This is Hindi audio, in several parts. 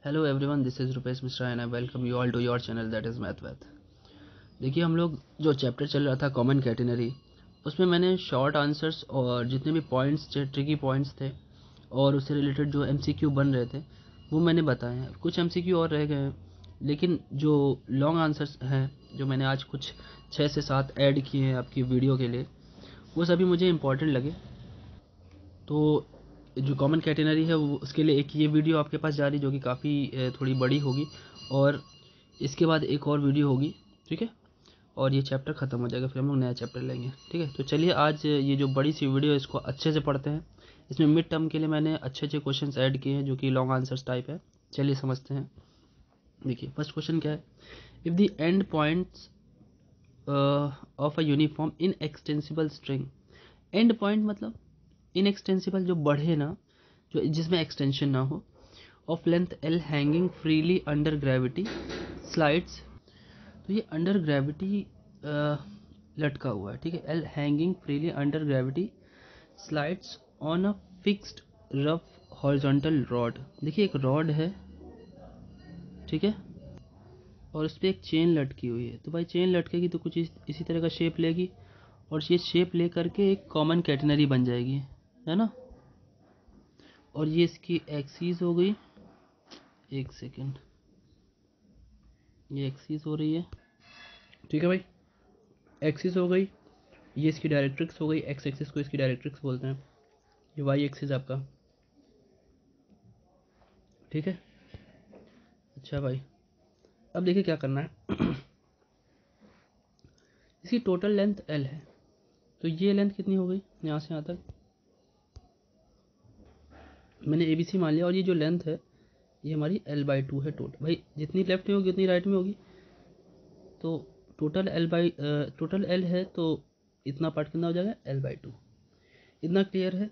Hello everyone, this is Rupesh Mishra and I welcome you all to your channel that is math with. देखिए, हम लोग जो चैप्टर चल रहा था कॉमन कैटेनरी, उसमें मैंने शॉर्ट आंसर्स और जितने भी पॉइंट्स थे, ट्रिकी पॉइंट्स थे और उससे रिलेटेड जो एमसीक्यू बन रहे थे वो मैंने बताए हैं। कुछ एमसीक्यू और रह गए हैं, लेकिन जो लॉन्ग आंसर्स हैं जो मैंने आज कुछ 6 से 7 ऐड किए हैं आपकी वीडियो के लिए, वो सभी मुझे इम्पॉर्टेंट लगे। तो जो कॉमन कैटेनरी है वो उसके लिए एक ये वीडियो आपके पास जा रही जो कि काफ़ी थोड़ी बड़ी होगी, और इसके बाद एक और वीडियो होगी, ठीक है। और ये चैप्टर ख़त्म हो जाएगा, फिर हम लोग नया चैप्टर लेंगे, ठीक है। तो चलिए आज ये जो बड़ी सी वीडियो है इसको अच्छे से पढ़ते हैं। इसमें मिड टर्म के लिए मैंने अच्छे अच्छे क्वेश्चंस ऐड किए हैं जो कि लॉन्ग आंसर्स टाइप है। चलिए समझते हैं। देखिए, फर्स्ट क्वेश्चन क्या है। If the end points of a uniform in extensible string, and point मतलब इनएक्सटेंसिबल, जो बढ़े ना, जो जिसमें एक्सटेंशन ना हो, of length L hanging freely under gravity slides. तो ये अंडर ग्रेविटी लटका हुआ है, ठीक है। L hanging freely under gravity slides on a fixed rough horizontal rod. देखिए, एक रॉड है, ठीक है, और उस पर एक चेन लटकी हुई है। तो भाई चेन लटकेगी तो कुछ इसी तरह का शेप लेगी, और ये शेप ले करके एक कॉमन कैटेनरी बन जाएगी, है ना। और ये इसकी एक्सिस हो गई, एक सेकेंड, ये एक्सिस हो रही है, ठीक है भाई, एक्सिस हो गई। ये इसकी डायरेक्ट्रिक्स हो गई, एक्स एक्सिस को इसकी डायरेक्ट्रिक्स बोलते हैं। ये वाई एक्सिस आपका, ठीक है। अच्छा भाई, अब देखिए क्या करना है। इसकी टोटल लेंथ एल है, तो ये लेंथ कितनी हो गई यहाँ से यहाँ तक, मैंने ए बी सी मान लिया। और ये जो लेंथ है ये हमारी L/2 है टोटल। भाई जितनी लेफ्ट में होगी उतनी राइट में होगी, तो टोटल L है, तो इतना पार्ट कितना हो जाएगा, L/2। इतना क्लियर है।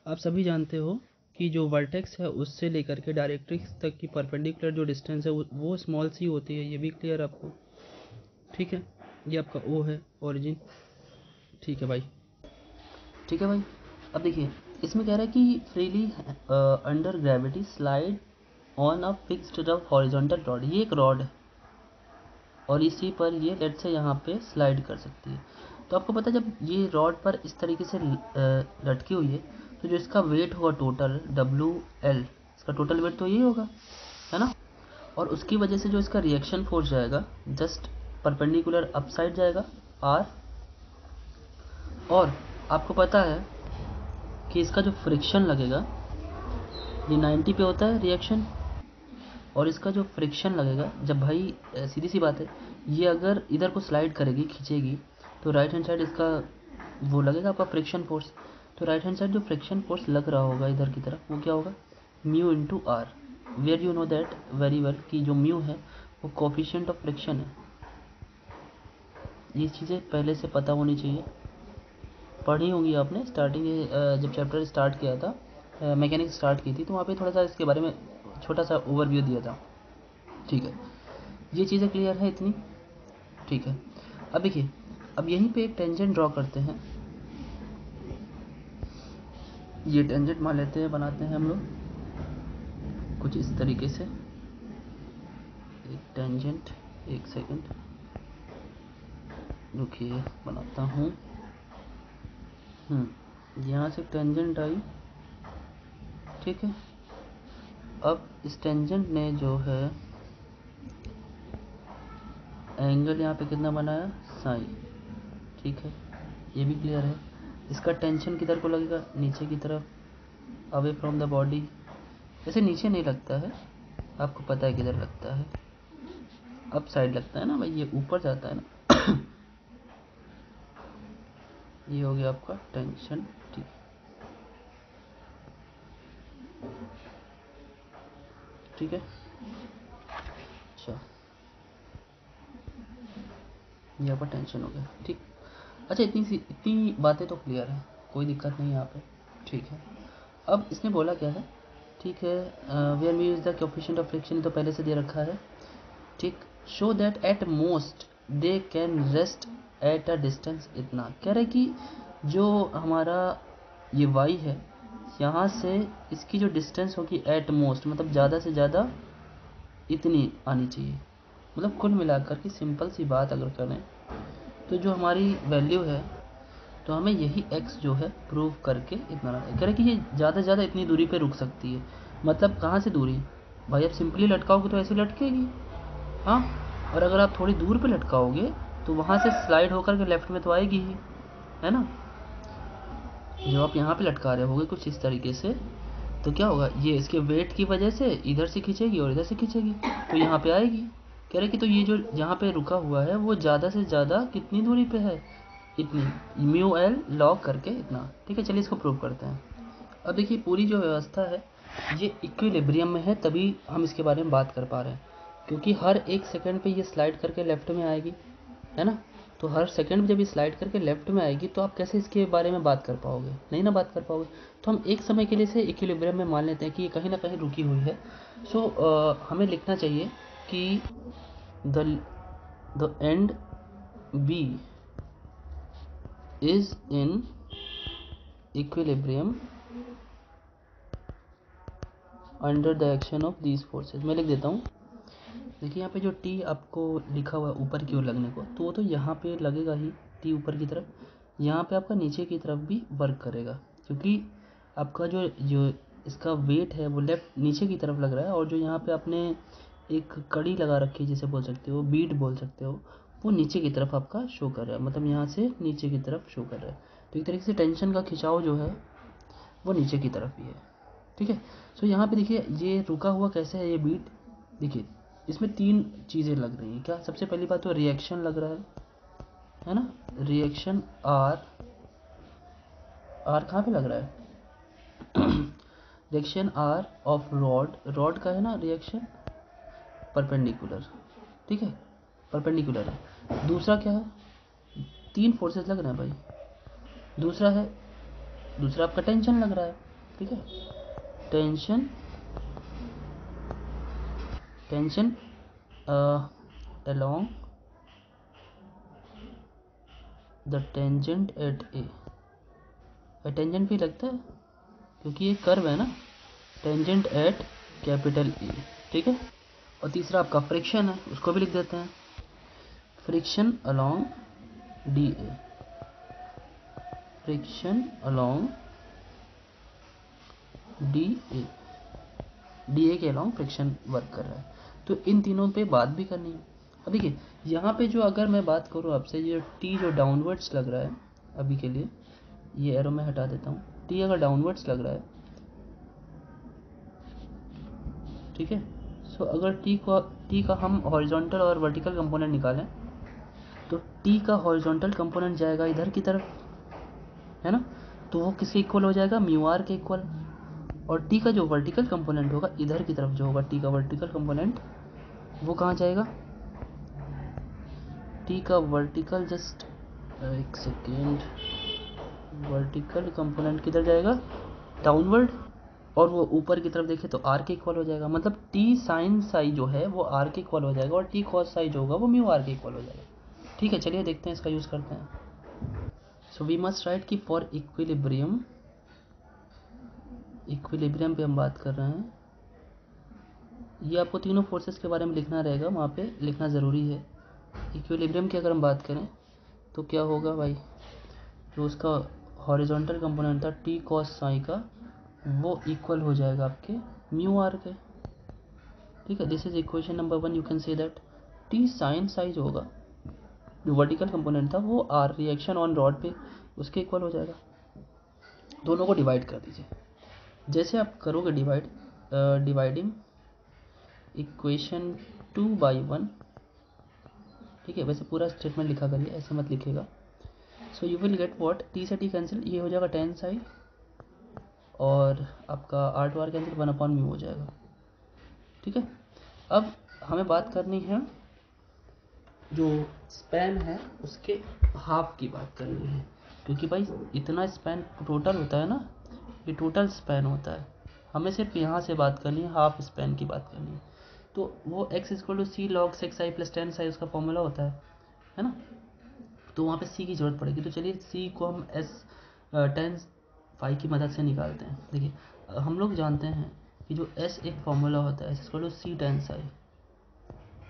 आप सभी जानते हो कि जो वर्टेक्स है उससे लेकर के डायरेक्ट्रिक्स तक की परपेंडिकुलर जो डिस्टेंस है वो स्मॉल सी होती है, ये भी क्लियर आपको, ठीक है। ये आपका O है, ओरिजिन, ठीक है भाई, ठीक है भाई। अब देखिए, इसमें कह रहा है कि freely under gravity slide on a fixed rough horizontal rod. ये एक रॉड है और इसी पर ये लेट से यहाँ पे स्लाइड कर सकती है। तो आपको पता है जब ये रॉड पर इस तरीके से लटकी हुई है, तो जो इसका वेट होगा टोटल WL, इसका टोटल वेट तो यही होगा, है ना। और उसकी वजह से जो इसका रिएक्शन फोर्स जाएगा जस्ट परपेंडिकुलर अपसाइड जाएगा R। और आपको पता है कि इसका जो फ्रिक्शन लगेगा ये 90 पे होता है रिएक्शन, और इसका जो फ्रिक्शन लगेगा जब भाई सीधी सी बात है, ये अगर इधर को स्लाइड करेगी, खींचेगी, तो राइट हैंड साइड इसका वो लगेगा आपका फ्रिक्शन फोर्स। तो राइट हैंड साइड जो फ्रिक्शन फोर्स लग रहा होगा इधर की तरफ, वो क्या होगा, mu into R. Where you know that very well कि जो म्यू है वो कोफिशिएंट ऑफ फ्रिक्शन है। ये चीज़ें पहले से पता होनी चाहिए, पढ़ी होंगी आपने स्टार्टिंग, जब चैप्टर स्टार्ट किया था, मैकेनिक्स स्टार्ट की थी, तो वहाँ पे थोड़ा सा इसके बारे में छोटा सा ओवरव्यू दिया था, ठीक है। ये चीज़ें क्लियर है इतनी, ठीक है। अब देखिए, अब यहीं पे एक टेंजेंट ड्रॉ करते हैं। ये टेंजेंट मान लेते हैं, बनाते हैं हम लोग कुछ इस तरीके से एक टेंजेंट। एक सेकंड रुकिए, बनाता हूँ। यहाँ से टेंजेंट आई, ठीक है। अब इस टेंजेंट ने जो है एंगल यहाँ पे कितना बनाया, साइन, ठीक है। ये भी क्लियर है। इसका टेंशन किधर को लगेगा, नीचे की तरफ, अवे फ्रॉम द बॉडी। वैसे नीचे नहीं लगता है, आपको पता है किधर लगता है, अप साइड लगता है ना भाई, ये ऊपर जाता है ना। ये हो गया आपका टेंशन, ठीक, ठीक है। अच्छा, ये आपका टेंशन हो गया, ठीक। अच्छा, इतनी बातें तो क्लियर है, कोई दिक्कत नहीं है यहाँ पे, ठीक है। अब इसने बोला क्या है, ठीक है, where me use the coefficient of friction, तो पहले से दे रखा है, ठीक। Show that at most they can rest at a distance, इतना कह रहे कि जो हमारा ये y है, यहाँ से इसकी जो डिस्टेंस होगी एट मोस्ट, मतलब ज़्यादा से ज़्यादा इतनी आनी चाहिए। मतलब कुल मिलाकर के सिंपल सी बात अगर करें तो जो हमारी वैल्यू है तो हमें यही x जो है प्रूव करके इतना कह रहे कि ये ज़्यादा से ज़्यादा इतनी दूरी पे रुक सकती है। मतलब कहाँ से दूरी भाई, आप सिंपली लटकाओगे तो ऐसे लटकेगी, हाँ, और अगर आप थोड़ी दूर पे लटकाओगे तो वहाँ से स्लाइड होकर के लेफ्ट में तो आएगी ही, है ना। जब आप यहाँ पे लटका रहे होगे कुछ इस तरीके से तो क्या होगा, ये इसके वेट की वजह से इधर से खींचेगी और इधर से खींचेगी तो यहाँ पे आएगी। कह रहे कि तो ये जो यहाँ पे रुका हुआ है वो ज़्यादा से ज़्यादा कितनी दूरी पे है, इतनी म्यू एल लॉग करके इतना। ठीक है, चलिए इसको प्रूव करते हैं। अब देखिए पूरी जो व्यवस्था है ये इक्विलिब्रियम में है, तभी हम इसके बारे में बात कर पा रहे हैं, क्योंकि हर एक सेकंड पे ये स्लाइड करके लेफ्ट में आएगी, है ना। तो हर सेकंड में जब ये स्लाइड करके लेफ्ट में आएगी तो आप कैसे इसके बारे में बात कर पाओगे, नहीं ना बात कर पाओगे। तो हम एक समय के लिए से इक्विलिब्रियम में मान लेते हैं कि ये कहीं ना कहीं रुकी हुई है। सो हमें लिखना चाहिए कि the and B is in equilibrium under the action of these forces. मैं लिख देता हूँ। देखिए यहाँ पे जो टी आपको लिखा हुआ है ऊपर की ओर लगने को, तो वो तो यहाँ पे लगेगा ही, टी ऊपर की तरफ। यहाँ पे आपका नीचे की तरफ भी वर्क करेगा, क्योंकि आपका जो जो इसका वेट है वो लेफ्ट नीचे की तरफ लग रहा है, और जो यहाँ पे आपने एक कड़ी लगा रखी है जिसे बोल सकते हो, बीट बोल सकते हो, वो नीचे की तरफ आपका शो कर रहा है, मतलब यहाँ से नीचे की तरफ शो कर रहा है। तो एक तरीके से टेंशन का खिंचाव जो है वो नीचे की तरफ ही है। ठीक है, सो यहाँ पे देखिए ये रुका हुआ कैसे है, ये बीट देखिए इसमें तीन चीज़ें लग रही हैं। क्या, सबसे पहली बात तो रिएक्शन लग रहा है ना, रिएक्शन आर कहाँ पे लग रहा है रिएक्शन आर ऑफ रॉड का है ना रिएक्शन, परपेंडिकुलर। ठीक है, परपेंडिकुलर है। दूसरा क्या है, तीन फोर्सेस लग रहे हैं भाई। दूसरा आपका टेंशन लग रहा है। ठीक है, tension along the tangent at A. Tangent भी लगता है क्योंकि ये कर्व है ना, टेंजेंट एट कैपिटल ए। ठीक है, और तीसरा आपका फ्रिक्शन है, उसको भी लिख देते हैं, friction along D A. Friction along D A के अलोंग फ्रिक्शन वर्क कर रहा है। तो इन तीनों पे बात भी करनी है। अब देखिए यहाँ पे जो अगर मैं बात करूँ आपसे, ये टी जो डाउनवर्ड्स लग रहा है, अभी के लिए ये एरो में हटा देता हूँ, टी अगर डाउनवर्ड्स लग रहा है, ठीक है, सो अगर टी का हम हॉरिजॉन्टल और वर्टिकल कंपोनेंट निकालें तो टी का हॉरिजॉन्टल कंपोनेंट जाएगा इधर की तरफ, है ना, तो वो किसके इक्वल हो जाएगा, म्यू आर के इक्वल। और टी का जो वर्टिकल कंपोनेंट होगा इधर की तरफ जो होगा, टी का वर्टिकल कंपोनेंट वो कहाँ जाएगा, टी का वर्टिकल, जस्ट एक सेकेंड, वर्टिकल कंपोनेंट किधर जाएगा, डाउनवर्ड, और वो ऊपर की तरफ देखे तो आर के इक्वल हो जाएगा। मतलब टी साइन साई जो है वो आर के इक्वल हो जाएगा, और टी कॉस साई जो होगा वो म्यू आर के इक्वल हो जाएगा। ठीक है, चलिए देखते हैं, इसका यूज़ करते हैं। सो वी मस्ट राइट कि फॉर इक्विलिब्रियम पे हम बात कर रहे हैं, ये आपको तीनों फोर्सेस के बारे में लिखना रहेगा, वहाँ पे लिखना ज़रूरी है। इक्विलिब्रियम की अगर हम बात करें तो क्या होगा भाई, जो उसका हॉरिजॉन्टल कंपोनेंट था टी कॉस साई का, वो इक्वल हो जाएगा आपके म्यू आर के। ठीक है, this is equation number 1। You can say that T sine psi जो होगा, जो वर्टिकल कंपोनेंट था वो आर रिएक्शन ऑन रॉड पे उसके इक्वल हो जाएगा। दोनों को डिवाइड कर दीजिए। जैसे आप करोगे डिवाइडिंग इक्वेशन 2/1, ठीक है, वैसे पूरा स्टेटमेंट लिखा करिए, ऐसे मत लिखेगा। सो you will get what, T से टी कैंसिल, ये हो जाएगा टेन साई, और आपका आर टू आर कैंसिल 1/म्यू हो जाएगा। ठीक है, अब हमें बात करनी है जो स्पैन है उसके हाफ की बात करनी है, क्योंकि भाई इतना स्पैन टोटल होता है ना, ये टोटल स्पैन होता है, हमें सिर्फ यहाँ से बात करनी है, हाफ स्पैन की बात करनी है। तो वो x equal to C log 6i plus 10i उसका फॉर्मूला होता है ना, तो वहाँ पे c की ज़रूरत पड़ेगी। तो चलिए c को हम tan phi की मदद से निकालते हैं। देखिए हम लोग जानते हैं कि जो s एक फॉर्मूला होता है, s equal to C tan psi,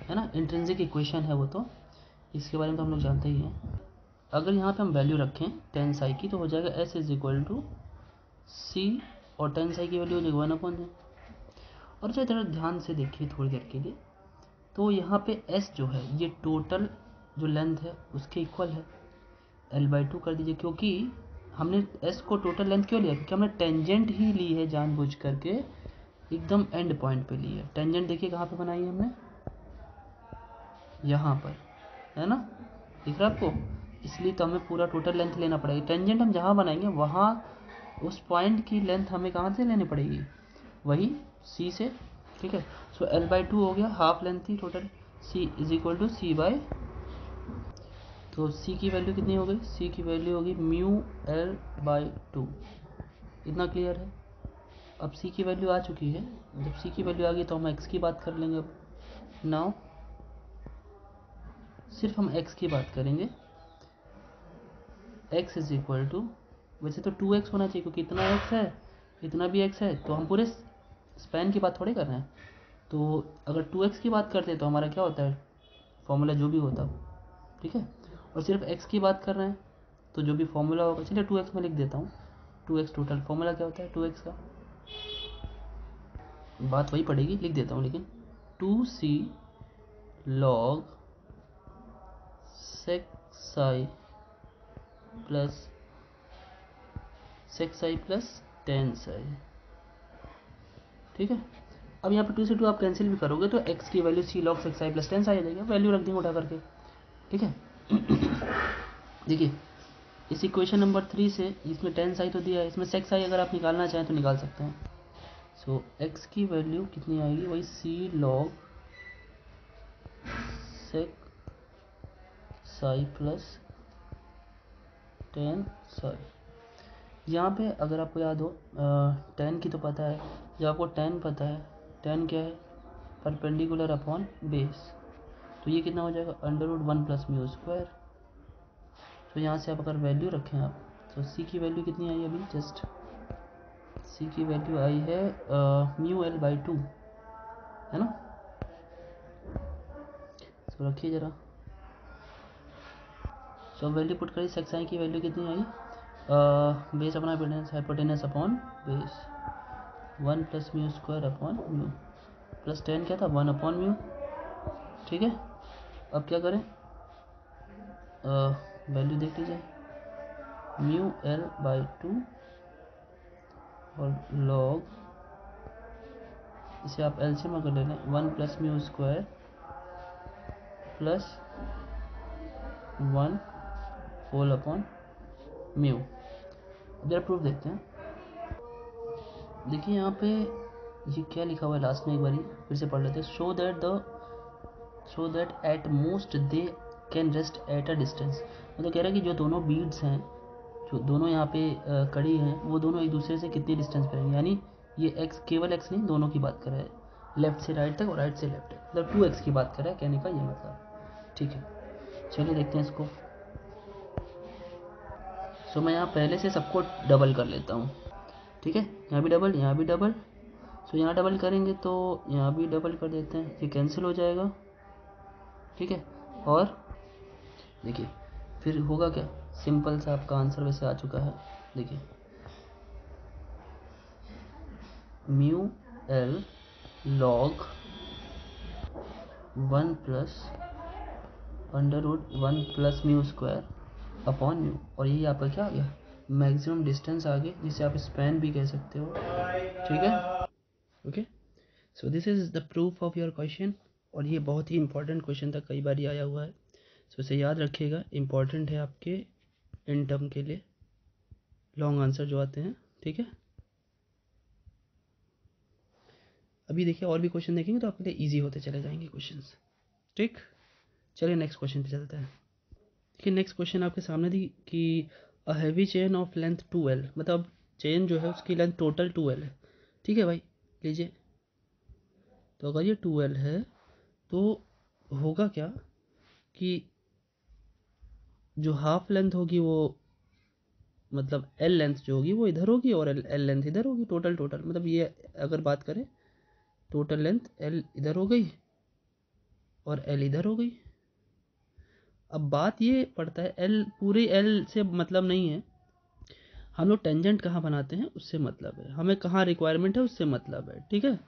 है ना, इंट्रिंसिक इक्वेशन है वो, तो इसके बारे में तो हम लोग जानते ही हैं। अगर यहाँ पे हम वैल्यू रखें टेन साई की तो हो जाएगा एस इज इक्वल टू सी, और टेन साई की वैल्यू हो जाएगी 1/। और जो इधर ध्यान से देखिए थोड़ी देर के लिए, तो यहाँ पे एस जो है ये टोटल जो लेंथ है उसके इक्वल है, L/2 कर दीजिए, क्योंकि हमने एस को टोटल लेंथ क्यों लिया, क्योंकि हमने टेंजेंट ही ली है जानबूझ करके, एकदम एंड पॉइंट पे ली है। टेंजेंट देखिए कहाँ पे बनाई है हमने, यहाँ पर, है ना, दिख रहा है आपको, इसलिए तो हमें पूरा टोटल लेंथ लेना पड़ेगा। टेंजेंट हम जहाँ बनाएंगे वहाँ उस पॉइंट की लेंथ हमें कहाँ से लेनी पड़ेगी, वही सी से, ठीक है। सो L/2 हो गया, हाफ लेंथ थी total, C is equal to C by, तो सी की वैल्यू कितनी हो गई, सी की वैल्यू होगी μL/2। इतना क्लियर है। अब सी की वैल्यू आ चुकी है, जब सी की वैल्यू आ गई तो हम एक्स की बात कर लेंगे। अब नाउ सिर्फ हम एक्स की बात करेंगे, एक्स इज इक्वल टू, वैसे तो 2x होना चाहिए क्योंकि इतना एक्स है इतना भी एक्स है, तो हम पूरे स्पैन की बात थोड़ी कर रहे हैं। तो अगर 2x की बात करते हैं तो हमारा क्या होता है, फॉर्मूला जो भी होता, ठीक है। और सिर्फ x की बात कर रहे हैं तो जो भी फॉर्मूला होगा, चलिए 2x में लिख देता हूँ। 2x टोटल फॉर्मूला क्या होता है 2x का, बात वही पड़ेगी, लिख देता हूँ लेकिन 2c log sec psi plus tan psi, ठीक है। अब यहाँ पे 2 से 2 आप कैंसिल भी करोगे तो x की value c log sec psi plus tan psi आ जाएगी, वैल्यू रख देंगे उठा करके, ठीक है। देखिए इस इक्वेशन नंबर 3 से इसमें tan psi तो दिया है, इसमें sec psi अगर आप निकालना चाहें तो निकाल सकते हैं। सो x की वैल्यू कितनी आएगी, वही c log sec psi plus tan psi। यहाँ पे अगर आपको याद हो tan की तो पता है, जब आपको tan पता है, tan क्या है, परपेंडिकुलर अपॉन बेस, तो ये कितना हो जाएगा √1 प्लस म्यू स्क्वायर। तो यहाँ से आप अगर वैल्यू रखें आप, तो c की वैल्यू कितनी आई अभी, जस्ट c की वैल्यू आई है μL/2, है ना। तो रखिए ज़रा, सो वैल्यू पुट करिए, सेक्स आई की वैल्यू कितनी आई, बेस अपना hypotenuse upon base 1 plus mu square upon mu, plus tan क्या था 1 अपॉन म्यू, ठीक है। अब क्या करें, वैल्यू देख लीजिए μL/2 और log, इसे आप एलसीएम अगर ले लें 1 plus mu square plus 1 whole upon mu. जरा प्रूफ देखते हैं, देखिए यहाँ पे ये क्या लिखा हुआ है लास्ट में, एक बारी फिर से पढ़ लेते हैं। So that at most they can rest at a distance, मतलब कह रहा है कि जो दोनों बीड्स हैं, जो दोनों यहाँ पे कड़ी हैं, वो दोनों एक दूसरे से कितनी डिस्टेंस पे रहेंगे, यानी ये x केवल x नहीं, दोनों की बात कर रहा है, लेफ्ट से राइट तक और राइट से लेफ्ट तक, मतलब 2x की बात कर रहा है, कहने का ये मतलब, ठीक है। चलिए देखते हैं इसको। सो मैं यहाँ पहले से सबको डबल कर लेता हूँ, ठीक है, यहाँ भी डबल, यहाँ भी डबल। सो यहाँ डबल करेंगे तो यहाँ भी डबल कर देते हैं, ये कैंसिल हो जाएगा, ठीक है। और देखिए फिर होगा क्या, सिंपल सा आपका आंसर वैसे आ चुका है, देखिए μL log 1 plus √1 plus mu square upon mu, और यही आपका क्या आ गया, मैक्सिमम डिस्टेंस आ गई, जिसे आप स्पैन भी कह सकते हो, ठीक है। Okay, so this is the proof of your question, और ये बहुत ही इंपॉर्टेंट क्वेश्चन था, कई बार आया हुआ है, सो इसे याद रखिएगा, इंपॉर्टेंट है आपके इन टर्म के लिए, लॉन्ग आंसर जो आते हैं, ठीक है। अभी देखिए और भी क्वेश्चन देखेंगे तो आपके लिए ईजी होते चले जाएंगे क्वेश्चंस, ठीक। चलिए नेक्स्ट क्वेश्चन पे चलते हैं। देखिए नेक्स्ट क्वेश्चन आपके सामने थी कि a heavy chain of length 2L, मतलब चेन जो है उसकी लेंथ टोटल 2L है, ठीक है भाई, लीजिए। तो अगर ये 2L है तो होगा क्या कि जो हाफ लेंथ होगी वो, मतलब L लेंथ जो होगी वो इधर होगी और L लेंथ इधर होगी, टोटल मतलब ये अगर बात करें टोटल लेंथ L इधर हो गई और एल इधर हो गई। अब बात ये पड़ता है, एल पूरी एल से मतलब नहीं है, हम लोग टेंजेंट कहाँ बनाते हैं उससे मतलब है, हमें कहाँ रिक्वायरमेंट है उससे मतलब है, ठीक है।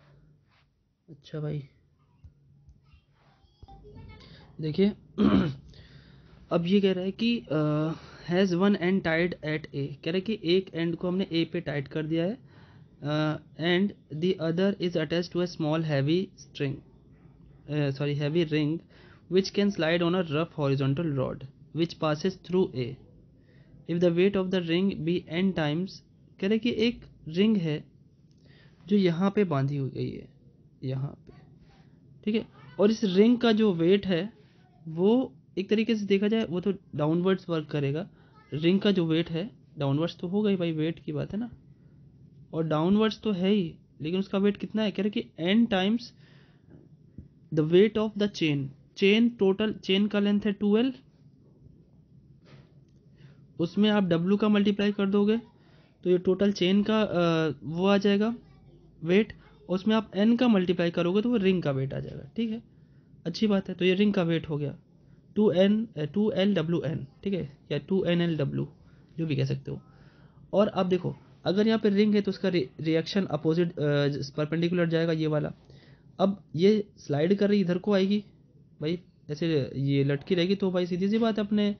अच्छा भाई देखिए अब ये कह रहा है कि has one end tied at A, कह रहा है कि एक एंड को हमने ए पे टाइट कर दिया है, and the other is attached to a small heavy string heavy ring which can slide on a rough horizontal rod which passes through A. If the weight of the ring be n times, कह रहे कि एक रिंग है जो यहाँ पे बांधी हुई गई है, यहाँ पे, ठीक है, और इस रिंग का जो वेट है वो एक तरीके से देखा जाए वो तो डाउनवर्ड्स वर्क करेगा। रिंग का जो वेट है डाउनवर्ड्स तो होगा ही भाई, वेट की बात है ना, और डाउनवर्ड्स तो है ही, लेकिन उसका वेट कितना है, कह रहे कि n times the weight of the chain. Chain total, chain का लेंथ है 2L, उसमें आप W का मल्टीप्लाई कर दोगे तो ये टोटल चेन का वो आ जाएगा वेट, उसमें आप N का मल्टीप्लाई करोगे तो वो रिंग का वेट आ जाएगा, ठीक है, अच्छी बात है। तो ये रिंग का वेट हो गया 2LWN, ठीक है, या 2NLW जो भी कह सकते हो। और अब देखो अगर यहाँ पे रिंग है तो उसका रिएक्शन अपोजिट परपेंडिकुलर जाएगा, ये वाला। अब ये स्लाइड कर रही इधर को आएगी भाई, ऐसे ये लटकी रहेगी तो भाई सीधी सी बात है अपने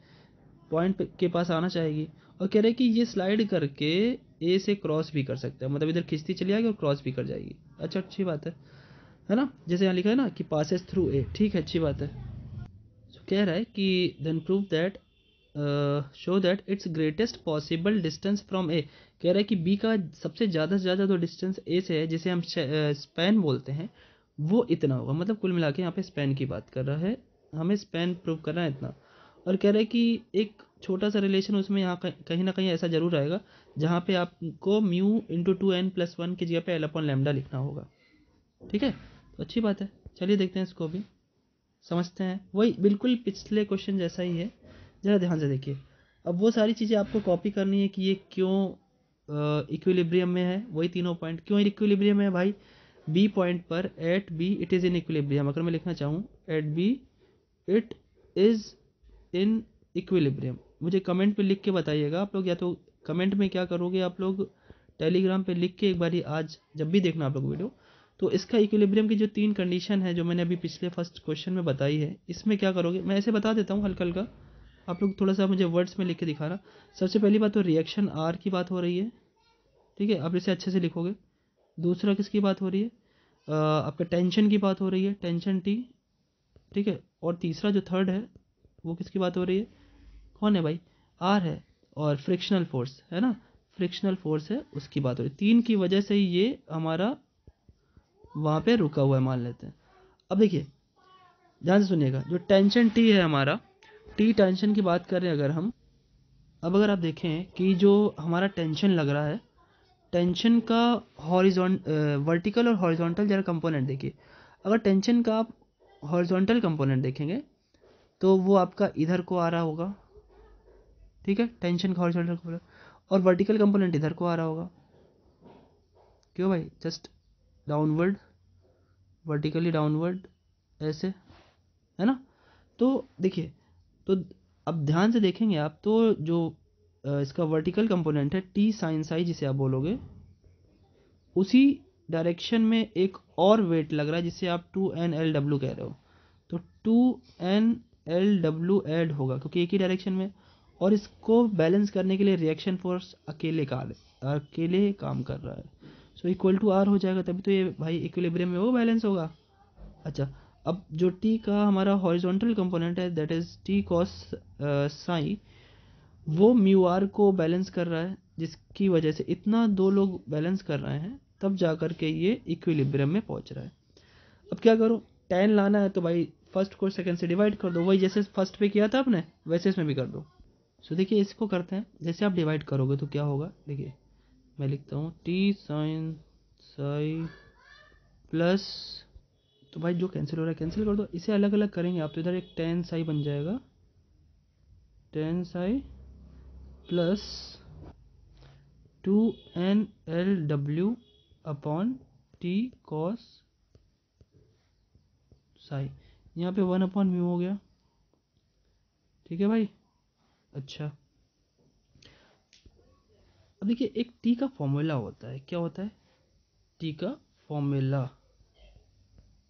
पॉइंट के पास आना चाहेगी। और कह रहे कि ये स्लाइड करके ए से क्रॉस भी कर सकते हैं, मतलब इधर खिंचती चली जाएगी और क्रॉस भी कर जाएगी। अच्छा अच्छी बात है ना, जैसे यहाँ लिखा है ना कि पासेस थ्रू ए, ठीक है, अच्छी बात है। तो कह रहा है कि then prove that show that it's greatest possible distance from A, कह रहा है कि बी का सबसे ज़्यादा से ज़्यादा जो डिस्टेंस ए से है, जिसे हम स्पैन बोलते हैं, वो इतना होगा। मतलब कुल मिला के यहाँ पे स्पैन की बात कर रहा है, हमें स्पैन प्रूव करना है इतना। और कह रहा है कि एक छोटा सा रिलेशन उसमें यहाँ कहीं ना कहीं ऐसा जरूर आएगा जहाँ पे आपको म्यू इंटू 2n+1 की जगह पे L/λ लिखना होगा, ठीक है, तो अच्छी बात है। चलिए देखते हैं इसको भी समझते हैं, वही बिल्कुल पिछले क्वेश्चन जैसा ही है, ज़रा ध्यान से देखिए। अब वो सारी चीज़ें आपको कॉपी करनी है कि ये क्यों इक्विलिब्रियम में है, वही तीनों पॉइंट क्यों इक्विलिब्रियम है भाई। बी पॉइंट पर at B it is in equilibrium, अगर मैं लिखना चाहूँ at B it is in equilibrium, मुझे कमेंट पे लिख के बताइएगा आप लोग, या तो कमेंट में क्या करोगे आप लोग, टेलीग्राम पे लिख के एक बारी आज जब भी देखना आप लोग वीडियो, तो इसका इक्विलिब्रियम की जो 3 कंडीशन है जो मैंने अभी पिछले फर्स्ट क्वेश्चन में बताई है, इसमें क्या करोगे मैं ऐसे बता देता हूँ हल्का हल्का, आप लोग थोड़ा सा मुझे वर्ड्स में लिख के दिखाना। सबसे पहली बात तो रिएक्शन आर की बात हो रही है, ठीक है, आप इसे अच्छे से लिखोगे। दूसरा किसकी बात हो रही है, आपका टेंशन की बात हो रही है, टेंशन टी, ठीक है। और तीसरा जो थर्ड है वो किसकी बात हो रही है, कौन है भाई, आर है। और फ्रिक्शनल फोर्स है ना, फ्रिक्शनल फोर्स है उसकी बात हो रही है। 3 की वजह से ही ये हमारा वहाँ पे रुका हुआ है मान लेते हैं। अब देखिए ध्यान से सुनिएगा, जो टेंशन टी है हमारा, टी टेंशन की बात कर रहे हैं अगर हम, अब अगर आप देखें कि जो हमारा टेंशन लग रहा है, टेंशन का वर्टिकल और हॉरिजॉन्टल जरा कंपोनेंट देखिए। अगर टेंशन का आप हॉरिजॉन्टल कंपोनेंट देखेंगे तो वो आपका इधर को आ रहा होगा, ठीक है, टेंशन का हॉरिजॉन्टल कंपोनेंट, और वर्टिकल कंपोनेंट इधर को आ रहा होगा। क्यों भाई, जस्ट डाउनवर्ड, वर्टिकली डाउनवर्ड, ऐसे, है ना। तो देखिए, तो अब ध्यान से देखेंगे आप तो जो इसका वर्टिकल कंपोनेंट है टी साइन साई जिसे आप बोलोगे, उसी डायरेक्शन में एक और वेट लग रहा है जिसे आप 2NLW कह रहे हो, तो 2NLW ऐड होगा क्योंकि एक ही डायरेक्शन में, और इसको बैलेंस करने के लिए रिएक्शन फोर्स अकेले काम कर रहा है, सो इक्वल टू आर हो जाएगा, तभी तो ये भाई इक्विलिब्रियम में वो बैलेंस होगा। अच्छा, अब जो टी का हमारा हॉरिजॉन्टल कंपोनेंट है that is T cos psi, वो म्यू आर को बैलेंस कर रहा है, जिसकी वजह से इतना दो लोग बैलेंस कर रहे हैं तब जा कर के ये इक्विलिब्रियम में पहुंच रहा है। अब क्या करो, tan लाना है तो भाई फर्स्ट को सेकंड से डिवाइड कर दो, वही जैसे फर्स्ट पे किया था आपने वैसे इसमें भी कर दो। सो देखिए इसको करते हैं, जैसे आप डिवाइड करोगे तो क्या होगा, देखिए मैं लिखता हूँ टी साइन साई प्लस, तो भाई जो कैंसिल हो रहा है कैंसिल कर दो, इसे अलग अलग करेंगे आप तो इधर एक tan साई बन जाएगा, tan Sai plus 2NLW upon T cos psi, यहाँ पे 1/μ हो गया। ठीक है भाई। अच्छा, अब देखिए एक टी का फॉर्मूला होता है, क्या होता है टी का formula,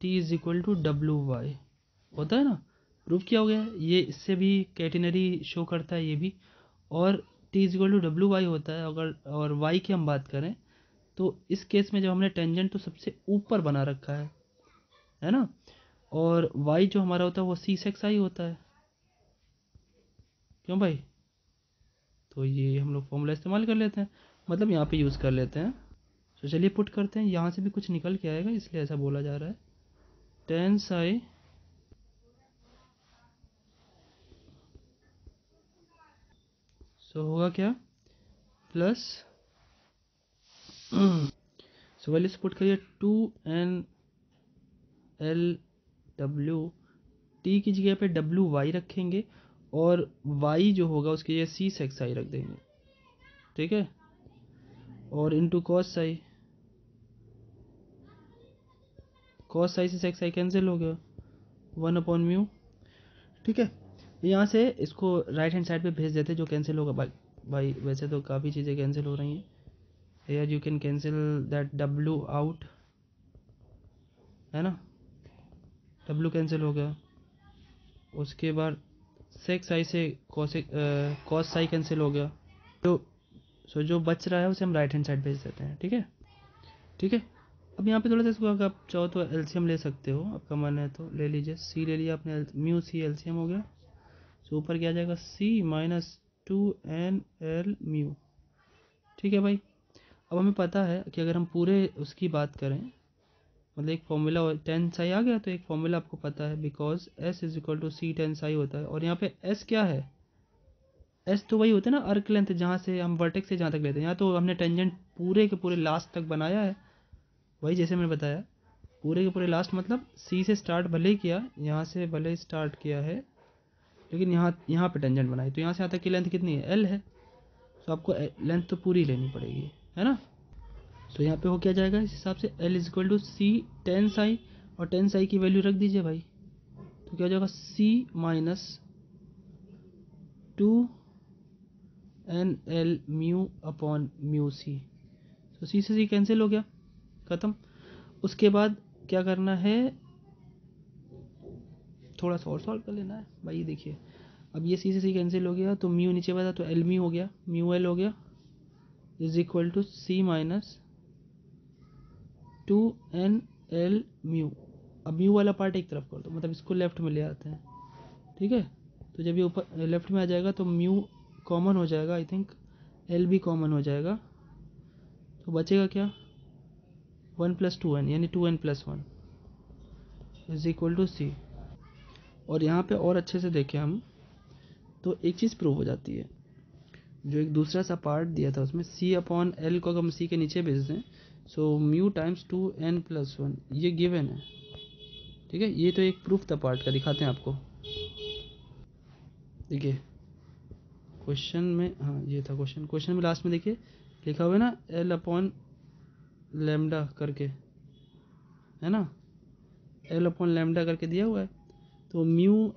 T is equal to W Y होता है ना। प्रूफ किया हो गया है ये, इससे भी कैटेनरी शो करता है ये भी। और T is equal to W Y होता है। अगर और वाई की हम बात करें तो इस केस में जब हमने टेंजेंट तो सबसे ऊपर बना रखा है ना, और वाई जो हमारा होता है वो सी सेक्स आई होता है। क्यों भाई? तो ये हम लोग फॉर्मूला इस्तेमाल कर लेते हैं, मतलब यहाँ पे यूज़ कर लेते हैं। तो चलिए पुट करते हैं, यहाँ से भी कुछ निकल के आएगा इसलिए ऐसा बोला जा रहा है। टेन साई सो होगा क्या प्लस सो वाले से पुट करिए 2n/L/w, टी की जगह पे डब्ल्यू वाई रखेंगे और वाई जो होगा उसकी जगह सी सेक्स आई रख देंगे। ठीक है, और इंटू कॉस साई से सेक्स आई कैंसिल हो गया 1/μ। ठीक है, यहाँ से इसको राइट हैंड साइड पे भेज देते जो कैंसिल होगा भाई वैसे तो काफ़ी चीज़ें कैंसिल हो रही हैं। Here you can cancel that W out, है ना, डब्ल्यू कैंसिल हो गया। उसके बाद सेक्स आई से कॉस साई कैंसिल हो गया। तो सो जो बच रहा है उसे हम राइट हैंड साइड भेज देते हैं। ठीक है, ठीक है। अब यहाँ पे थोड़ा सा इसको अगर आप चाहो तो एलसीएम ले सकते हो, आपका मन है तो ले लीजिए। सी ले लिया आपने, म्यू सी एलसीएम हो गया। सो ऊपर क्या आ जाएगा सी माइनस 2n/L/μ। ठीक है भाई। अब हमें पता है कि अगर हम पूरे उसकी बात करें, मतलब एक फॉर्मूला टेन साई आ गया तो एक फॉर्मूला आपको पता है, because S is equal to C tan psi होता है। और यहाँ पे एस क्या है, एस तो वही होता है ना अर्क लेंथ, जहाँ से हम वर्टेक्स से जहाँ तक लेते हैं। यहाँ तो हमने टेंजेंट पूरे के पूरे लास्ट तक बनाया है, वही जैसे मैंने बताया पूरे के पूरे लास्ट, मतलब सी से स्टार्ट भले ही किया, यहाँ से भले ही स्टार्ट किया है, लेकिन यहाँ पे टेंजेंट बनाई तो यहाँ से यहाँ तक की लेंथ कितनी है, एल है। तो आपको लेंथ तो पूरी लेनी पड़ेगी, है ना। तो यहाँ पे हो क्या जाएगा इस हिसाब से, L is equal to C tan psi, और टेन साई की वैल्यू रख दीजिए भाई। तो क्या हो जाएगा सी माइनस 2n/L/μ सी। तो सी से सी कैंसिल हो गया, ख़त्म। उसके बाद क्या करना है, थोड़ा सा और सॉल्व कर लेना है भाई। देखिए अब ये सी से सी कैंसिल हो गया तो म्यू नीचे बचा तो एल म्यू हो गया, म्यू एल हो गया, is equal to C minus 2n/L/μ। अब म्यू वाला पार्ट एक तरफ कर दो, मतलब इसको लेफ्ट में ले आते हैं। ठीक है, तो जब ये ऊपर लेफ्ट में आ जाएगा तो म्यू कॉमन हो जाएगा, आई थिंक एल भी कॉमन हो जाएगा। तो बचेगा क्या, 1+2n यानी 2n+1 इज इक्वल टू सी। और यहाँ पे और अच्छे से देखें हम तो एक चीज़ प्रूव हो जाती है, जो एक दूसरा सा पार्ट दिया था उसमें C/L को अगर हम सी के नीचे भेज दें, सो म्यू टाइम्स 2n+1 ये गिवन है। ठीक है, ये तो एक प्रूफ था पार्ट का, दिखाते हैं आपको। देखिए क्वेश्चन में, हाँ ये था क्वेश्चन में लास्ट में देखिए लिखा हुआ है ना L/λ करके, है ना, L/λ करके दिया हुआ है। तो म्यू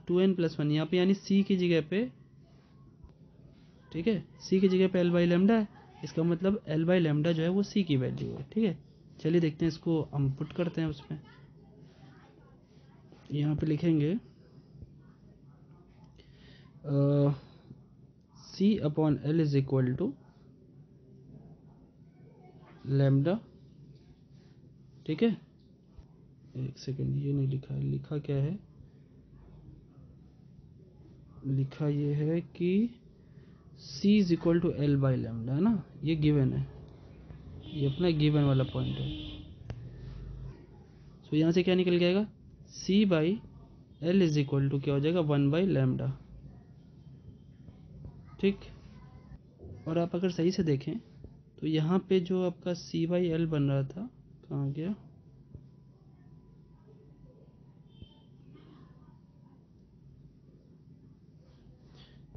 2n+1 यहाँ पे यानी सी की जगह पे, ठीक है, सी की जगह पे L/λ है, इसका मतलब L/λ जो है वो सी की वैल्यू है। ठीक है, चलिए देखते हैं, इसको हम पुट करते हैं उसमें। यहाँ पे लिखेंगे C/L is equal to lambda. ठीक है, एक सेकेंड, ये नहीं लिखा है, लिखा क्या है, लिखा ये है कि C is equal to L/λ, है ना, ये गिवन है, ये अपना गिवन वाला पॉइंट है। तो यहाँ से क्या निकल जाएगा, C/L इज इक्वल टू क्या हो जाएगा 1/λ। ठीक, और आप अगर सही से देखें तो यहाँ पे जो आपका C/L बन रहा था, कहाँ गया,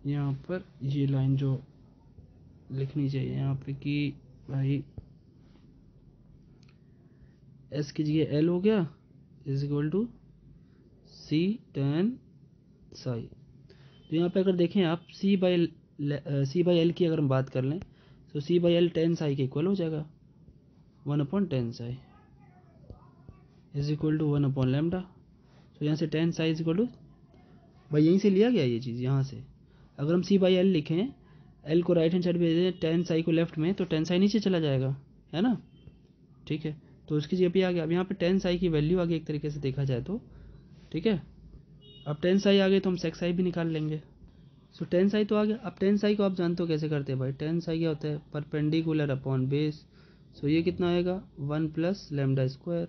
यहाँ पर ये लाइन जो लिखनी चाहिए यहाँ पे कि भाई S की जगह L हो गया is equal to C tan psi. तो यहाँ पे अगर देखें आप सी बाई एल की अगर हम बात कर लें तो सी बाई एल टेन साई के इक्वल हो जाएगा, 1/10 साई इज इक्वल टू 1/λ। तो यहाँ से tan psi is equal to, भाई यहीं से लिया गया ये चीज़ यहाँ से। अगर हम सी बाई एल लिखें, एल को राइट हैंड साइड भेज दें, टेन साई को लेफ्ट में, तो टेन साई नीचे चला जाएगा, है ना। ठीक है, तो उसकी जगह पे आ गया। अब यहाँ पे टेन साई की वैल्यू आ गई एक तरीके से देखा जाए तो। ठीक है, अब टेन साई आ गए तो हम सेक साई भी निकाल लेंगे। सो टेन साई तो आ गया। अब टेन साई को आप जानते हो कैसे करते हैं भाई, टेन साई क्या होता है, परपेंडिकुलर अपॉन बेस। सो ये कितना आएगा, 1+λ²।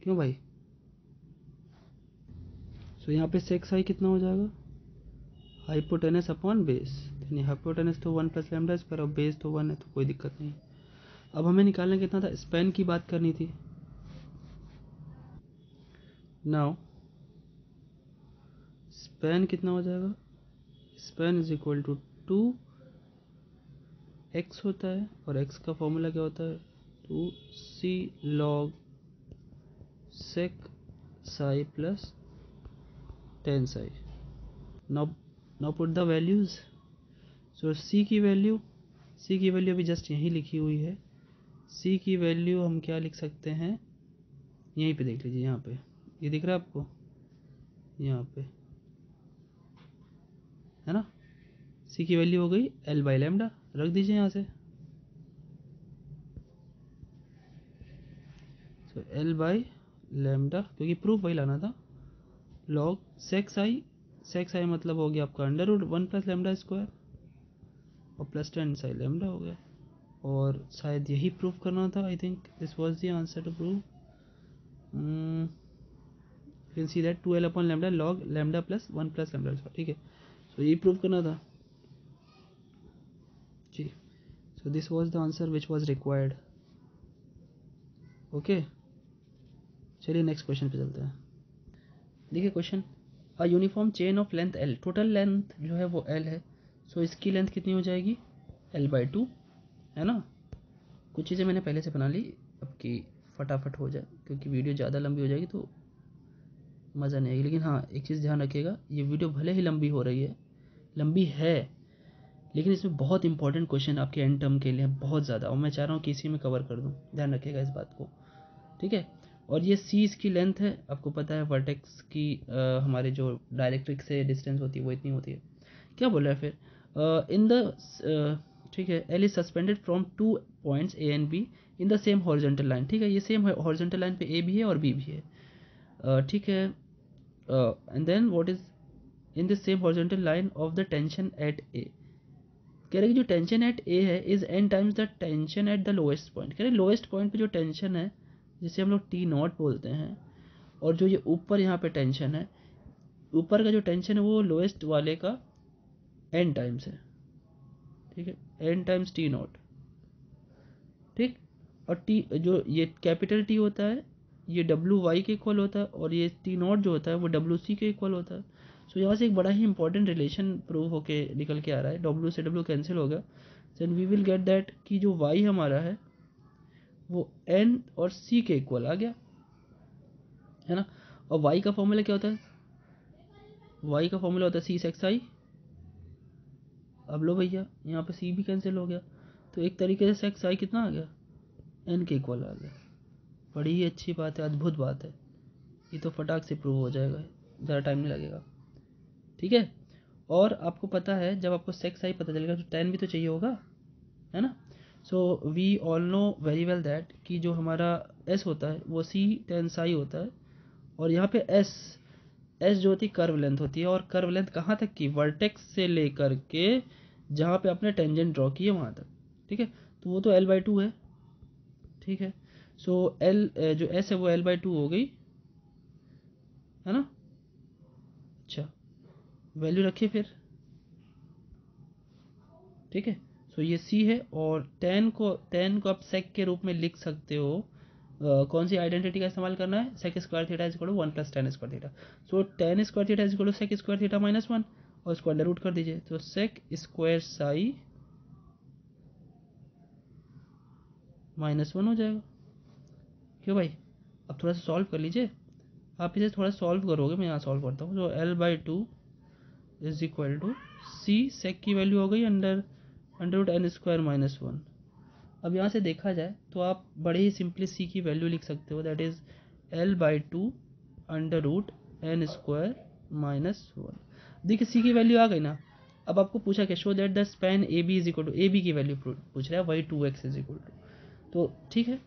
क्यों भाई। सो यहाँ पे सेक साई कितना हो जाएगा, हाइपोटेनस अपॉन बेस, यानी हाइपोटेनस तो 1+λ² और बेस तो 1 है, तो कोई दिक्कत नहीं। अब हमें निकालना कितना था, स्पैन की बात करनी थी। नाउ स्पैन कितना हो जाएगा, span is equal to 2x होता है, और x का फॉर्मूला क्या होता है, 2c log sec psi plus 10 psi। now put the values। so c की वैल्यू अभी जस्ट यहीं लिखी हुई है। c की वैल्यू हम क्या लिख सकते हैं, यहीं पे देख लीजिए, यहाँ पे ये दिख रहा है आपको, यहाँ पे है ना। c की वैल्यू हो गई l/λ, रख दीजिए यहाँ से। सो l/λ, क्योंकि प्रूफ वही लाना था। log sec psi मतलब हो गया आपका √1+λ² और प्लस 10 साई लैम्डा हो गया। और शायद यही प्रूफ करना था, I think this was the answer to prove. You can see that 2l/λ log λ plus 1+λ²। ठीक है, सो यही प्रूव करना था जी। So this was the answer which was required. Okay, चलिए नेक्स्ट क्वेश्चन पे चलते हैं। देखिए question, a uniform chain of length l, total length जो है वो l है। सो इसकी लेंथ कितनी हो जाएगी, l/2, है ना। कुछ चीज़ें मैंने पहले से बना ली, अब की फटाफट हो जाए, क्योंकि वीडियो ज़्यादा लंबी हो जाएगी तो मज़ा नहीं आएगी। लेकिन हाँ, एक चीज़ ध्यान रखिएगा, ये वीडियो भले ही लंबी हो रही है, लंबी है, लेकिन इसमें बहुत इंपॉर्टेंट क्वेश्चन आपके एंड टर्म के लिए बहुत ज़्यादा, और मैं चाह रहा हूँ कि इसी में कवर कर दूँ, ध्यान रखिएगा इस बात को। ठीक है, और ये c इसकी लेंथ है, आपको पता है वर्टेक्स की हमारे जो डायरेक्ट्रिक्स से डिस्टेंस होती है वो इतनी होती है। क्या बोल रहा है फिर, इन द, ठीक है, L is suspended from 2 points A and be in the same horizontal line. ठीक है, ये सेम हॉरिजॉन्टल लाइन पे ए भी है और बी भी है। ठीक है, and then what is in the same horizontal line of the tension at A. कह रहे कि जो टेंशन एट ए है is n times the tension at the lowest point. कह रहे लोएस्ट पॉइंट पे जो टेंशन है, जिसे हम लोग T0 बोलते हैं, और जो ये ऊपर यहाँ पे टेंशन है, ऊपर का जो टेंशन है वो लोएस्ट वाले का n टाइम्स है। ठीक है, n टाइम्स T0। ठीक, और T जो ये कैपिटल T होता है, ये WY के इक्वल होता है, और ये T0 जो होता है वो WC के इक्वल होता है। सो यहाँ से एक बड़ा ही इंपॉर्टेंट रिलेशन प्रूव होके निकल के आ रहा है, W से W कैंसिल हो गया। Then we will get that कि जो Y हमारा है वो N और C के इक्वल आ गया, है ना। और Y का फॉर्मूला क्या होता है, Y का फॉर्मूला होता है C sec psi। अब लो भैया, यहाँ पे C भी कैंसिल हो गया, तो एक तरीके से sec psi कितना आ गया, N के इक्वल आ गया। बड़ी ही अच्छी बात है, अद्भुत बात है, ये तो फटाक से प्रूव हो जाएगा, ज़्यादा टाइम नहीं लगेगा। ठीक है, और आपको पता है जब आपको सेक साई पता चलेगा तो टेन भी तो चाहिए होगा, है ना। So we all know very well that कि जो हमारा एस होता है वो सी टेन साई होता है, और यहाँ पे एस जो होती है कर्व लेंथ होती है, और कर्व लेंथ कहाँ तक की, वर्टेक्स से लेकर के जहाँ पे आपने टेंजेंट ड्रॉ की है वहाँ तक। ठीक है, तो वो तो l/2 है। ठीक है, सो एल जो एस है वो l/2 हो गई, है ना। अच्छा, वैल्यू रखिए फिर। ठीक है, सो ये सी है, और टेन को आप सेक के रूप में लिख सकते हो। कौन सी आइडेंटिटी का इस्तेमाल करना है, sec square theta is equal to 1+tan² theta. So tan square theta is equal to sec square theta -1, और इसको अंडर रूट कर दीजिए, तो सेक स्क्वायर साई -1 हो जाएगा। क्यों भाई, अब थोड़ा सा सॉल्व कर लीजिए, आप इसे थोड़ा सॉल्व करोगे, मैं यहाँ सॉल्व करता हूँ। तो L/2 is equal to C, sec की वैल्यू हो गई under root n square minus 1। अब यहाँ से देखा जाए तो आप बड़े ही सिंपली सी की वैल्यू लिख सकते हो, that is L/2 under root n square minus 1। देखिए सी की वैल्यू आ गई ना। अब आपको पूछा क्या, show that the span A B is equal to, A B की वैल्यू पूछ रहा है, वही 2x इज इक्वल टू, तो ठीक है।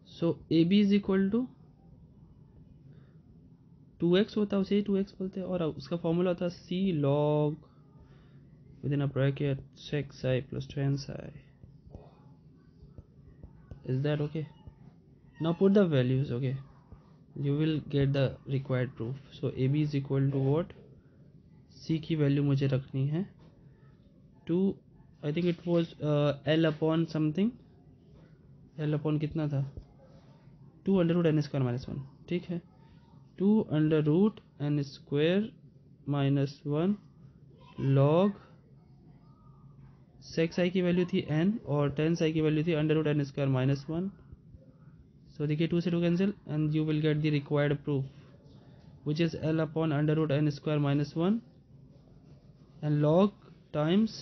So A B is equal to 2x होता है, उसे 2x बोलते हैं, और उसका फॉर्मूला होता है c log with in a bracket sec psi plus tan psi। Is that okay? Now put the values, okay? You will get the required proof. So AB is equal to what? C की वैल्यू मुझे रखनी है 2, I think it was L upon something, L upon कितना था, 2 under root n square minus 1, ठीक है। 2 under root n square minus 1 log sec psi की वैल्यू थी n और टेन साई की वैल्यू थी under root n square minus 1। So देखिए 2 से 2 cancel and you will get the required proof which is L upon under root n square minus 1 and log times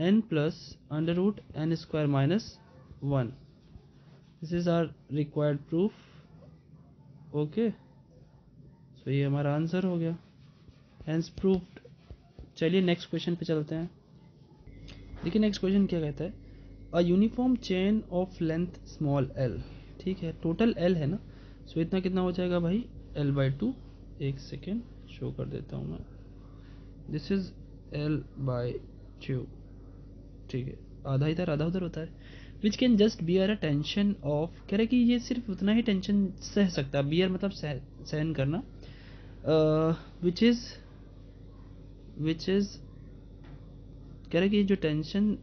n plus under root n square minus 1। This is our required proof, okay. So ये हमारा आंसर हो गया, हेंस प्रूफ्ड। चलिए नेक्स्ट क्वेश्चन पे चलते हैं। देखिए नेक्स्ट क्वेश्चन क्या कहता है, अ uniform chain of length small l, ठीक है, टोटल l है ना, सो इतना कितना हो जाएगा भाई, L/2। एक सेकेंड शो कर देता हूँ मैं, दिस इज L/2, ठीक है, आधा इधर आधा उधर होता है, which can just bear a tension of, कह रहे कि ये सिर्फ उतना ही टेंशन सह सकता है, बियर मतलब सहन करना, विच इज कह रहे कि जो टेंशन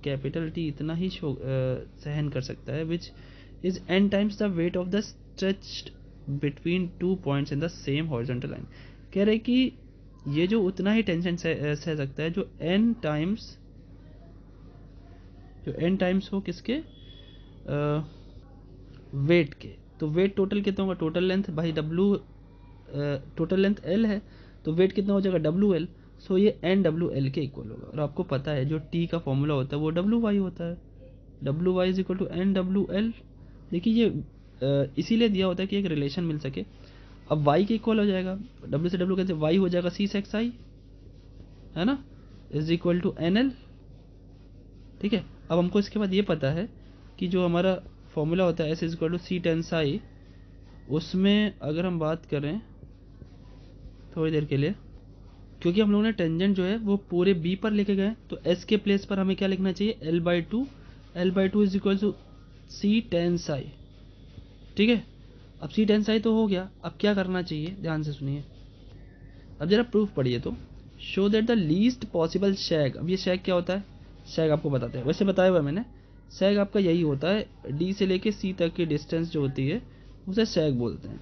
कैपिटल टी इतना ही सहन कर सकता है, which is n times the weight of the stretched between 2 points in the same horizontal line. कह रहे कि ये जो उतना ही टेंशन सह सकता है जो n टाइम्स हो किसके, वेट के। तो वेट टोटल कितना होगा, टोटल लेंथ भाई W, टोटल लेंथ L है, तो वेट कितना हो जाएगा WL। सो ये NWL के इक्वल होगा, और आपको पता है जो T का फॉर्मूला होता है वो WY होता है, WY is equal to NWL। देखिए ये इसीलिए दिया होता है कि एक रिलेशन मिल सके। अब Y के इक्वल हो जाएगा, W से W कैसे, Y हो जाएगा C sec psi, है ना, इज इक्वल टू NL, ठीक है। अब हमको इसके बाद ये पता है कि जो हमारा फॉर्मूला होता है S is equal to C tan psi, उसमें अगर हम बात करें थोड़ी देर के लिए, क्योंकि हम लोगों ने टेंजेंट जो है वो पूरे B पर लेके गए, तो S के प्लेस पर हमें क्या लिखना चाहिए, L/2 is equal to C tan psi, ठीक है। अब C tan psi तो हो गया, अब क्या करना चाहिए, ध्यान से सुनिए, अब जरा प्रूफ पढ़िए। तो show that the least possible sag, अब ये शैग क्या होता है, शैग आपको बताते हैं, वैसे बताया हुआ मैंने, शैग आपका यही होता है, D से लेके C तक की डिस्टेंस जो होती है उसे शैग बोलते हैं।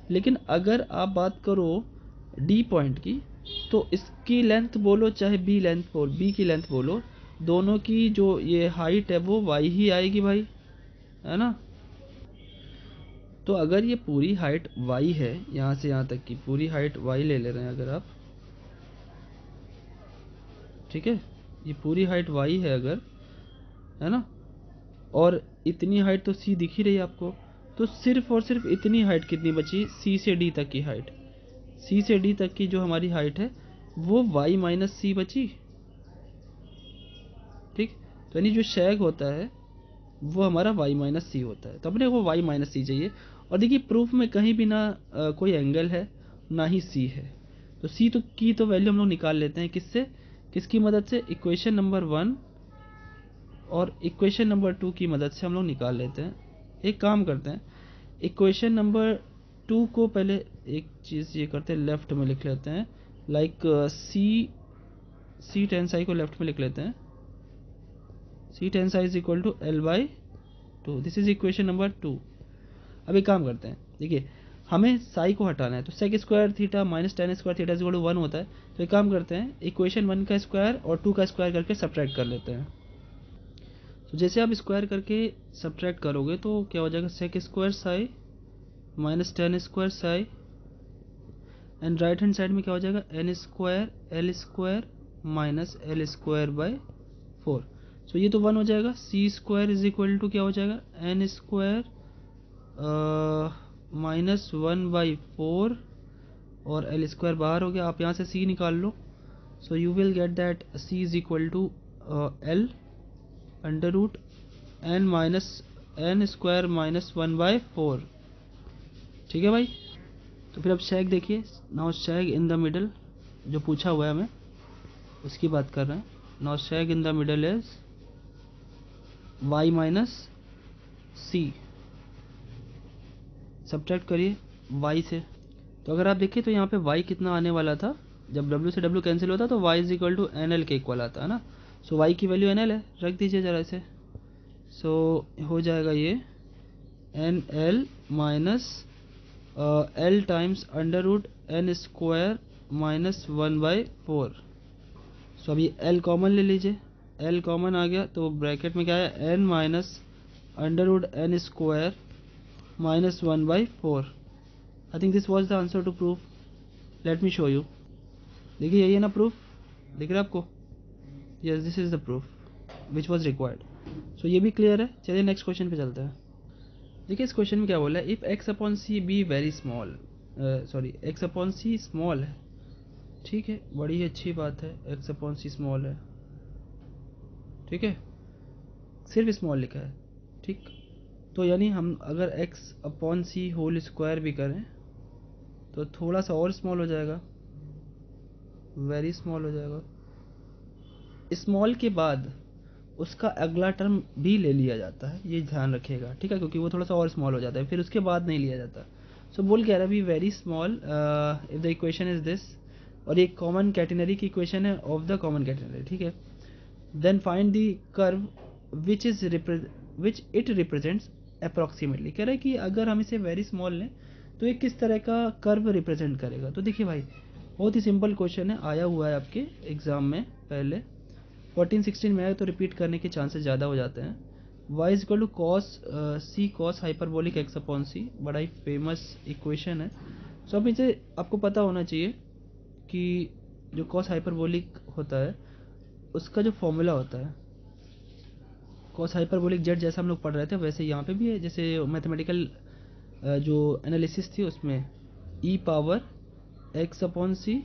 लेकिन अगर आप बात करो D पॉइंट की, तो इसकी लेंथ बोलो चाहे B लेंथ बोलो, B की लेंथ बोलो, दोनों की जो ये हाइट है वो y ही आएगी भाई, है ना। तो अगर ये पूरी हाइट y है, यहाँ से यहाँ तक की पूरी हाइट y ले रहे हैं अगर आप, ठीक है, ये पूरी हाइट y है अगर, है ना, और इतनी हाइट तो C दिख ही रही है आपको, तो सिर्फ और सिर्फ इतनी हाइट कितनी बची, C से D तक की हाइट, C से D तक की जो हमारी हाइट है वो y माइनस C बची, ठीक। तो यानी जो शैग होता है वो हमारा y माइनस सी होता है, तो अपने को y माइनस सी चाहिए। और देखिए प्रूफ में कहीं भी ना कोई एंगल है ना ही c है, तो c तो वैल्यू हम लोग निकाल लेते हैं, किससे, किसकी मदद से, इक्वेशन नंबर 1 और इक्वेशन नंबर 2 की मदद से हम लोग निकाल लेते हैं। एक काम करते हैं, इक्वेशन नंबर 2 को पहले एक चीज़ ये करते हैं, लेफ्ट में लिख लेते हैं, लाइक सी tan psi को लेफ्ट में लिख लेते हैं, C tan psi is equal to L/2, this is equation number 2। अब एक काम करते हैं, देखिए हमें साई को हटाना है, तो sec square theta minus tan square theta is equal to 1 होता है, तो एक काम करते हैं, इक्वेशन 1 का स्क्वायर और 2 का स्क्वायर करके सब्ट्रैक्ट कर लेते हैं। तो जैसे आप स्क्वायर करके सब्ट्रैक्ट करोगे तो क्या हो जाएगा, sec square psi minus tan square psi, and right hand side में क्या हो जाएगा, N square L square minus L square by 4। So ये तो 1 हो जाएगा। C square is equal to क्या हो जाएगा, एन स्क्वायर माइनस 1/4, और एल स्क्वायर बाहर हो गया, आप यहाँ से सी निकाल लो। So you will get that c is equal to L under root N square minus 1/4। ठीक है भाई। तो फिर अब शेग देखिए, now sag in the middle, जो पूछा हुआ है हमें उसकी बात कर रहे हैं। Now sag in the middle is y minus c, subtract करिए y से। तो अगर आप देखिए तो यहाँ पे y कितना आने वाला था, जब w से w कैंसिल होता तो y is equal to N L के इक्वल आता है ना। सो y की वैल्यू एन एल है, रख दीजिए ज़रा इसे। सो हो जाएगा ये N L minus L times under root N square minus 1/4। So अभी एल कॉमन ले लीजिए, एल कॉमन आ गया तो ब्रैकेट में क्या है, n minus under root N square minus 1/4। I think this was the answer to proof. Let me show you. देखिए यही है ना प्रूफ, दिख रहा है आपको? Yes, this is the proof which was required. So ये भी क्लियर है। चलिए नेक्स्ट क्वेश्चन पे चलते हैं। देखिए इस क्वेश्चन में क्या बोला है, if X upon C be very small, sorry X upon C small है। ठीक है, बड़ी अच्छी बात है, एक्स अपॉन सी स्मॉल है। ठीक है, सिर्फ स्मॉल लिखा है। ठीक, तो यानी हम अगर x upon C whole square भी करें तो थोड़ा सा और स्मॉल हो जाएगा, वेरी स्मॉल हो जाएगा। स्मॉल के बाद उसका अगला टर्म भी ले लिया जाता है, ये ध्यान रखिएगा। ठीक है, क्योंकि वो थोड़ा सा और स्मॉल हो जाता है, फिर उसके बाद नहीं लिया जाता। सो बोल कह रहा है अभी very small if the equation is this, और ये कॉमन कैटेनरी की इक्वेशन है ऑफ द कॉमन कैटेनरी। ठीक है, then find the curve which it represents approximately. कह रहा है कि अगर हम इसे वेरी स्मॉल लें तो ये किस तरह का कर्व रिप्रेजेंट करेगा। तो देखिए भाई, बहुत ही सिंपल क्वेश्चन है, आया हुआ है आपके एग्जाम में पहले 14-16 में आया, तो रिपीट करने के चांसेस ज़्यादा हो जाते हैं। y is equal to cos c cos hyperbolic x upon c, बड़ा ही फेमस इक्वेशन है। सो अब इसे आपको पता होना चाहिए कि जो कॉस हाइपरबोलिक होता है उसका जो फॉर्मूला होता है, कॉस हाइपरबोलिक जेड जैसा हम लोग पढ़ रहे थे वैसे यहाँ पे भी है। जैसे मैथमेटिकल जो एनालिसिस थी उसमें e power x upon c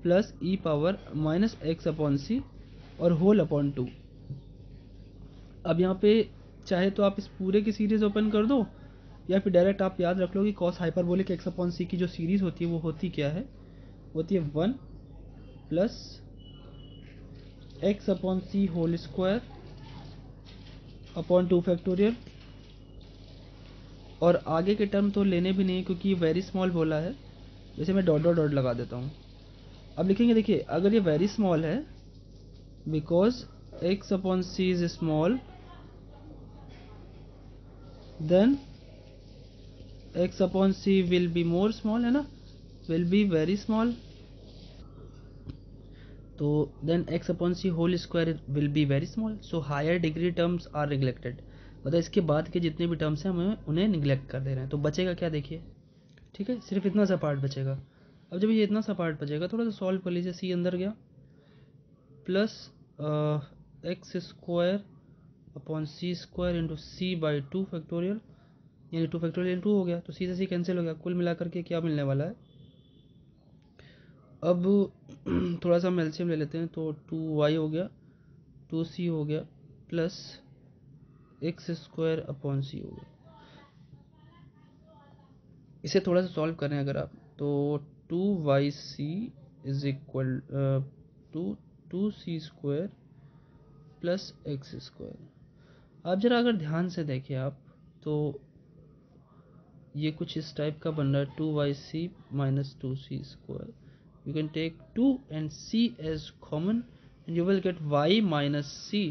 plus e power minus x upon c और होल अपॉन 2। अब यहाँ पे चाहे तो आप इस पूरे की सीरीज ओपन कर दो, या फिर डायरेक्ट आप याद रख लो कि कॉस हाइपरबोलिक एक्स अपॉन सी की जो सीरीज होती है वो होती क्या है, होती है 1 plus x upon C whole square upon 2 factorial. और आगे के टर्म तो लेने भी नहीं क्योंकि वेरी स्मॉल बोला है, जैसे मैं डॉट डॉट डॉट लगा देता हूँ। अब लिखेंगे, देखिए अगर ये वेरी स्मॉल है because X upon C is small, then x upon C will be more small, है ना, विल बी वेरी स्मॉल। तो then x upon C whole square will be very small. So higher degree terms are neglected, मतलब इसके बाद के जितने भी टर्म्स हैं हमें उन्हें निगलेक्ट कर दे रहे हैं। तो बचेगा क्या, देखिए। ठीक है, सिर्फ इतना सा पार्ट बचेगा। अब जब ये इतना सा पार्ट बचेगा थोड़ा सा सॉल्व कर लीजिए। सी अंदर गया plus X square upon C square into C by 2 factorial, यानी 2 फैक्टोरियल 2 हो गया, तो सी से सी कैंसिल हो गया। कुल मिलाकर के क्या मिलने वाला है, अब थोड़ा सा हम एलसीएम ले लेते हैं, तो 2y हो गया, 2c हो गया, प्लस एक्स स्क्वायर अपॉन सी हो गया। इसे थोड़ा सा सॉल्व करें अगर आप, तो 2yc is equal to 2c square plus X square. आप जरा अगर ध्यान से देखें आप, तो ये कुछ इस टाइप का बन रहा है, 2yc minus 2c square. You can take 2 and c as common and you will get y minus c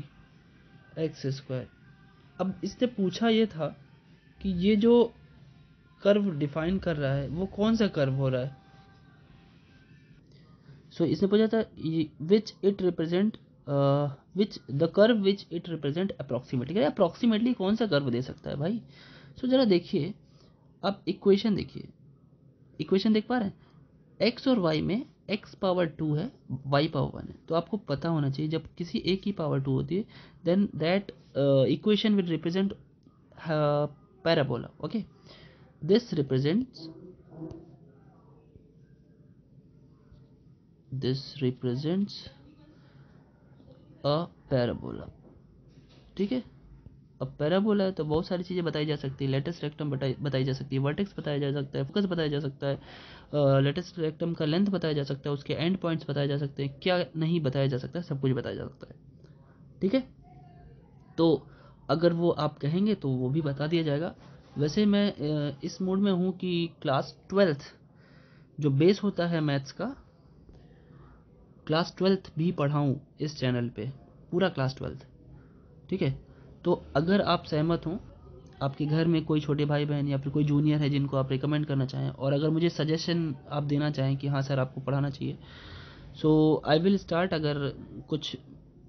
x square। अब इसने पूछा ये था कि ये जो कर्व डिफाइन कर रहा है वो कौन सा कर्व हो रहा है। सो इसने पूछा था which it represent which the curve which it represent approximately. Approximately कौन सा कर्व दे सकता है भाई। सो जरा देखिए, अब इक्वेशन देखिए, इक्वेशन देख पा रहे हैं, x और y में x पावर 2 है, y पावर 1 है। तो आपको पता होना चाहिए जब किसी a की पावर 2 होती है then that equation will represent parabola. Okay, this represents a parabola. ठीक है, अब पैराबोला है तो बहुत सारी चीज़ें बताई जा सकती है, लेटेस्ट रेक्टम बताई जा सकती है, वर्टेक्स बताया जा सकता है, फोकस बताया जा सकता है, लेटेस्ट रेक्टम का लेंथ बताया जा सकता है, उसके एंड पॉइंट्स बताए जा सकते हैं, क्या नहीं बताया जा सकता है, सब कुछ बताया जा सकता है। ठीक है, तो अगर वो आप कहेंगे तो वो भी बता दिया जाएगा। वैसे मैं इस मूड में हूँ कि क्लास 12th जो बेस होता है मैथ्स का, क्लास 12th भी पढ़ाऊँ इस चैनल पे, पूरा क्लास 12th। ठीक है, तो अगर आप सहमत हों, आपके घर में कोई छोटे भाई बहन या फिर कोई जूनियर है जिनको आप रिकमेंड करना चाहें, और अगर मुझे सजेशन आप देना चाहें कि हाँ सर आपको पढ़ाना चाहिए, सो आई विल स्टार्ट। अगर कुछ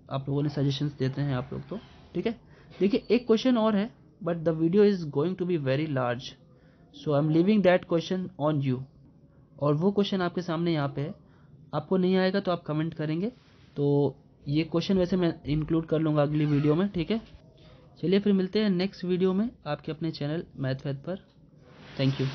आप लोगों ने सजेशंस देते हैं आप लोग तो ठीक है। देखिए एक क्वेश्चन और है, but the video is going to be very large, so I am leaving that question on you. और वो क्वेश्चन आपके सामने यहाँ पे है, आपको नहीं आएगा तो आप कमेंट करेंगे, तो ये क्वेश्चन वैसे मैं इंक्लूड कर लूँगा अगली वीडियो में। ठीक है, चलिए फिर मिलते हैं नेक्स्ट वीडियो में आपके अपने चैनल मैथ वैथ पर। Thank you.